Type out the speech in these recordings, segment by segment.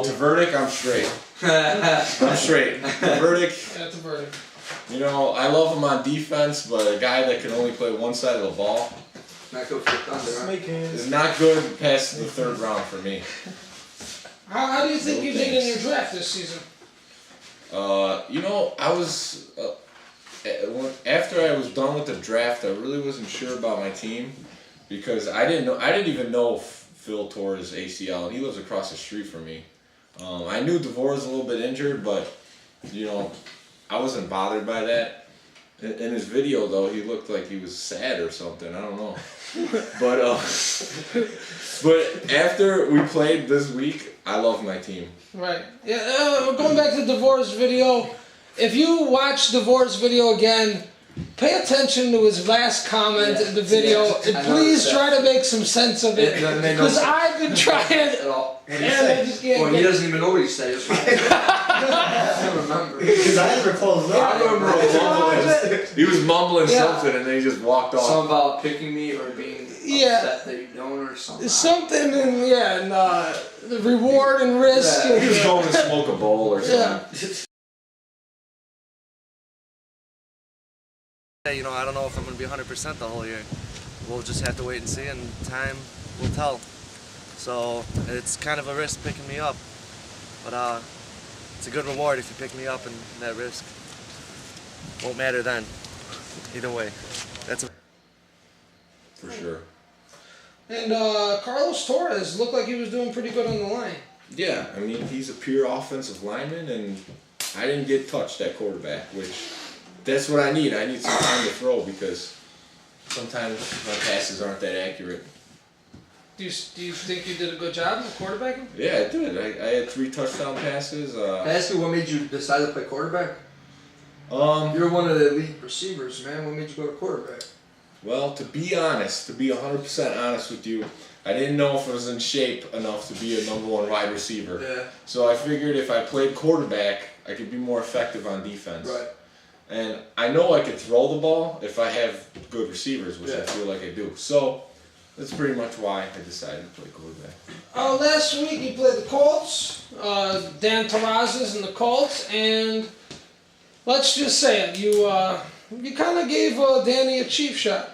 To verdict, I'm straight. I'm straight. The verdict. That's a verdict. You know, I love him on defense, but a guy that can only play one side of the ball Not good for the Thunder. is not good past the third round for me. How do you think you did in your draft this season? You know, I was after I was done with the draft, I really wasn't sure about my team because I didn't even know Phil tore his ACL, and he lives across the street from me. I knew DeVore was a little bit injured, but you know, I wasn't bothered by that. In his video, though, he looked like he was sad or something. I don't know. But after we played this week, I love my team. Right. Yeah. Going back to DeVore's video, if you watch DeVore's video again, pay attention to his last comment in the video, and please try to make some sense of it. Because I've been trying, and I just can't. Well, he doesn't even know what he said. I don't remember. Because I never closed up. I remember mumbling. He was mumbling something, and then he just walked off. Something about picking me or being upset that you don't or something. Something, and the reward and risk. Yeah. He was going to smoke a bowl or something. Yeah, you know, I don't know if I'm going to be 100% the whole year. We'll just have to wait and see, and time will tell. So it's kind of a risk picking me up, but it's a good reward if you pick me up, and that risk won't matter then. Either way, that's a For sure. And Carlos Torres looked like he was doing pretty good on the line. Yeah, I mean, he's a pure offensive lineman, and I didn't get touched at quarterback, which that's what I need. I need some time to throw because sometimes my passes aren't that accurate. Do you think you did a good job of quarterbacking? Yeah, I did. I had 3 touchdown passes. Can I ask you what made you decide to play quarterback? You're one of the elite receivers, man. What made you go to quarterback? Well, to be honest, to be 100% honest with you, I didn't know if I was in shape enough to be a #1 wide receiver. Yeah. So I figured if I played quarterback, I could be more effective on defense. Right. And I know I could throw the ball if I have good receivers, which I feel like I do. So that's pretty much why I decided to play quarterback. Last week you played the Colts, Dan Terrazas and the Colts, and let's just say it, you kind of gave Danny a cheap shot.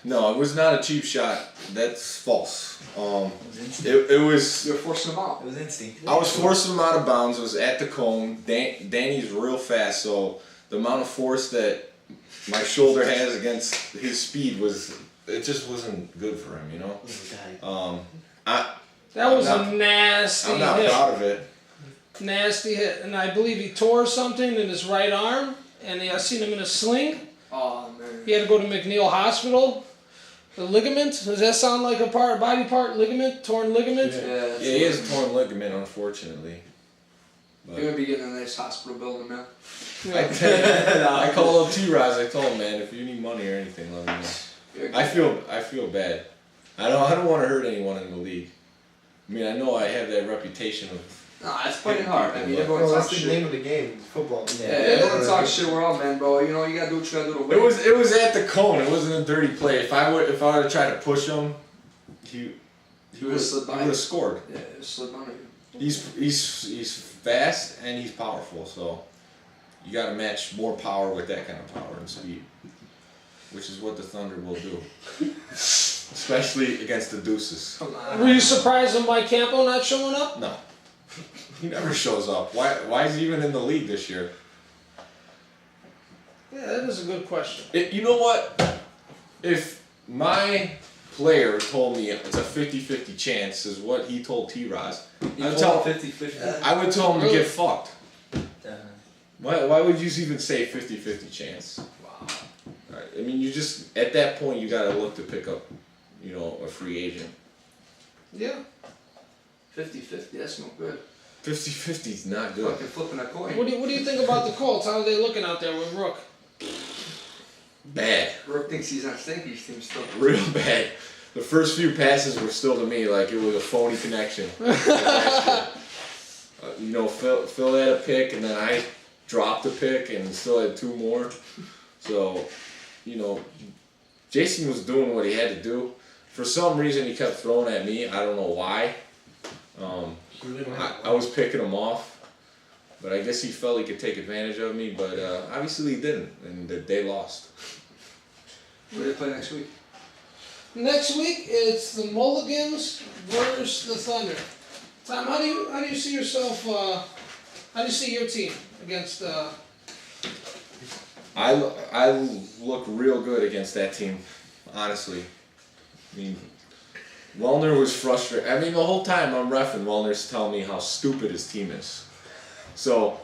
No, it was not a cheap shot. That's false. It was. You're forcing him out. It was instinct. I was forcing him out of bounds. It was at the cone. Danny's real fast, so the amount of force that my shoulder has against his speed it just wasn't good for him, you know. That was a nasty hit. I'm not proud of it. Nasty hit, and I believe he tore something in his right arm, and I seen him in a sling. Oh man. He had to go to McNeil Hospital. The ligament, does that sound like a body part ligament, torn ligament? Yeah, he has a torn ligament, unfortunately. But you're gonna be getting a nice hospital building, man. I called up T-Roz. I told him, man, if you need money or anything, let me know. I feel bad. I don't want to hurt anyone in the league. I mean, I know I have that reputation of. No, it's playing hard. I mean, everyone Well, talks that's shit. the name of the game, football. Yeah, everyone talks shit. We're all men, bro. You know, you gotta do what you gotta do to win. It was at the cone. It wasn't a dirty play. If I would have tried to push him, he would have scored. Yeah, it slid under you. He's fast and he's powerful, so you got to match more power with that kind of power and speed, which is what the Thunder will do, especially against the Deuces. Come on. Were you surprised with Mike Campo not showing up? No, he never shows up. Why is he even in the league this year? Yeah, that is a good question. You know what? If my player told me it's a 50-50 chance, is what he told T-Roz, I would tell 50-50. I would tell him to get fucked. Why would you even say 50-50 chance? Wow. Right. I mean, you just at that point you gotta look to pick up, a free agent. Yeah. 50-50. That's no good. 50-50 is not good. Fucking flipping a coin. What do you think about the Colts? How are they looking out there with Rook? Bad. Rook thinks he's on Stahnke's team still. Real bad. The first few passes were still to me like it was a phony connection. Phil had a pick, and then I dropped a pick, and still had 2 more. So, Jason was doing what he had to do. For some reason, he kept throwing at me. I don't know why. I was picking him off. But I guess he felt he could take advantage of me, but obviously he didn't, and they lost. Who do they play next week? Next week it's the Mulligans versus the Thunder. Tom, how do you see yourself? How do you see your team against? I look real good against that team, honestly. I mean, Wellner was frustrated. I mean, the whole time I'm reffing, Wellner's telling me how stupid his team is. So,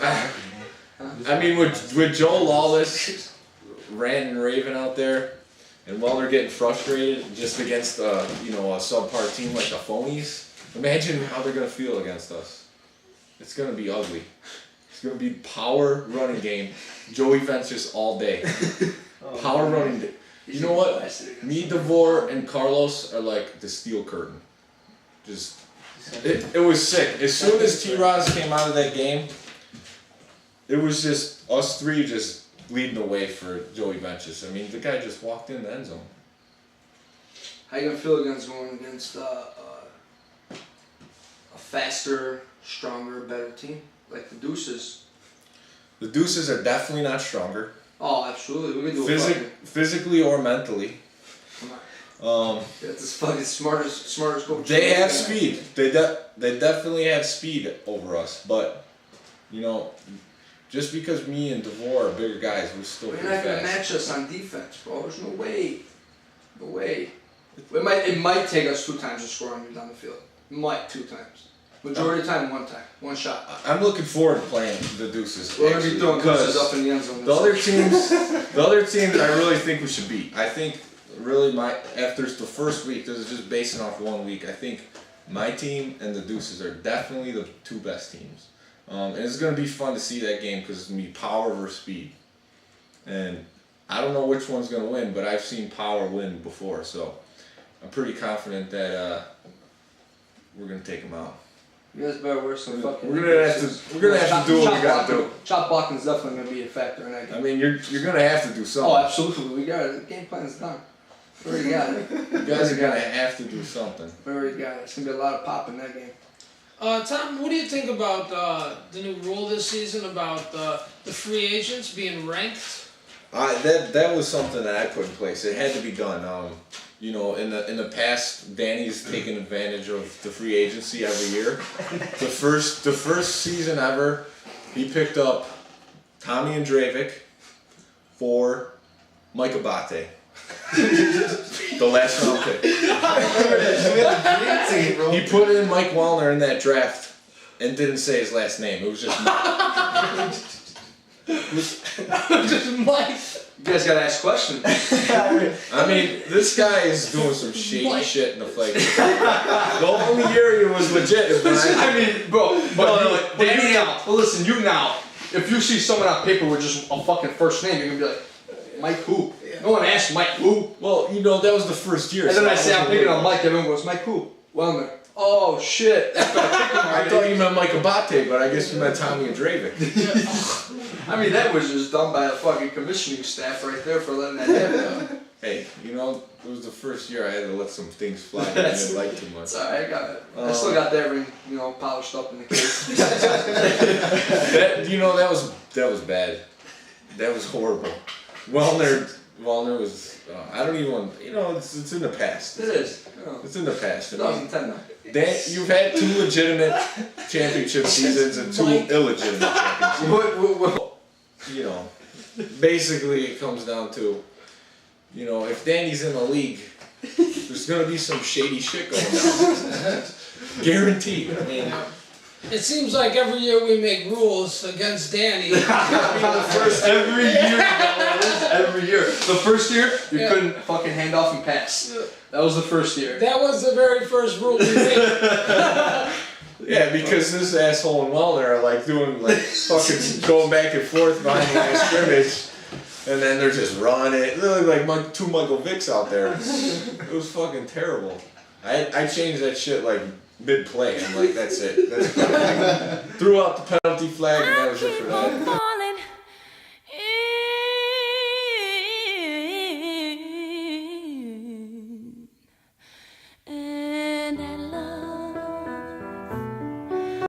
I mean, with Joe Lawless ranting and raving out there, and Wellner getting frustrated just against a subpar team like the Phonies, imagine how they're gonna feel against us. It's gonna be ugly. It's gonna be power running game, Joey Ventus all day. Power running. You know what? Me, DeVore, and Carlos are like the steel curtain. Just. It was sick. As soon as T-Roz came out of that game, it was just us three just leading the way for Joey Ventus. I mean, the guy just walked in the end zone. How you gonna feel going against a faster, stronger, better team like the Deuces? The Deuces are definitely not stronger. Oh, absolutely. We can do it. Physically or mentally. That's the fucking smartest coach. They have speed. They definitely have speed over us. But just because me and DeVore are bigger guys, we're still pretty fast. You're not gonna match us on defense, bro. There's no way. No way. It might take us 2 times to score on you down the field. It might 2 times. Majority of the time, 1 time, 1 shot. I'm looking forward to playing the Deuces. We're gonna be throwing deuces up in the end zone. The other teams, I really think we should beat. I think. Really, after the first week, this is just basing off 1 week. I think my team and the Deuces are definitely the 2 best teams, and it's gonna be fun to see that game because it's gonna be power versus speed. And I don't know which one's gonna win, but I've seen power win before, so I'm pretty confident that we're gonna take them out. You guys better wear some fucking. We're gonna have to do what we gotta do. Chop blocking's definitely gonna be a factor in that game. I mean, you're gonna have to do something. Oh, absolutely. We got it. The game plan's done. We already got it. You guys are gonna have to do something. We already got it. It's gonna be a lot of pop in that game. Tom, what do you think about the new rule this season about the free agents being ranked? That was something that I put in place. It had to be done. In the past, Danny's taken advantage of the free agency every year. The first season ever, he picked up Tommy Andrevic for Mike Abate. The last round pick. He put in Mike Wellner in that draft and didn't say his last name. It was just Mike. Just Mike. You guys gotta ask questions. I mean, this guy is doing some shady shit in the flag. The only year he was legit is when I mean, bro, but Danny now. Well, listen, you now. If you see someone on paper with just a fucking first name, you're gonna be like, Mike who? No one asked Mike who. Well, that was the first year. And then I say I'm picking on Mike, everyone goes, Mike who? Wellner. Oh shit. I thought you meant Mike Abate, but I guess you meant Tommy Andrevic. I mean, that was just done by a fucking commissioning staff right there for letting that happen. Hey, it was the first year I had to let some things fly that I didn't like too much. It's alright, I got it. I still got that ring, polished up in the case. that was bad. That was horrible. Wellner was, I don't even want, it's in the past. It is. It's in the past. 2010 now. You've had 2 legitimate championship seasons and 2 illegitimate championships. Basically it comes down to, if Danny's in the league, there's going to be some shady shit going on. Guaranteed. I mean, it seems like every year we make rules against Danny. Every year. The first year, you couldn't fucking hand off and pass. That was the first year. That was the very first rule we made. Yeah, because this asshole and Wellner are doing fucking going back and forth behind the line of scrimmage, and then they're just running. They look like 2 Michael Vicks out there. It was fucking terrible. I changed that shit mid-play. I'm like, that's it. Threw out the penalty flag, and that was it for that.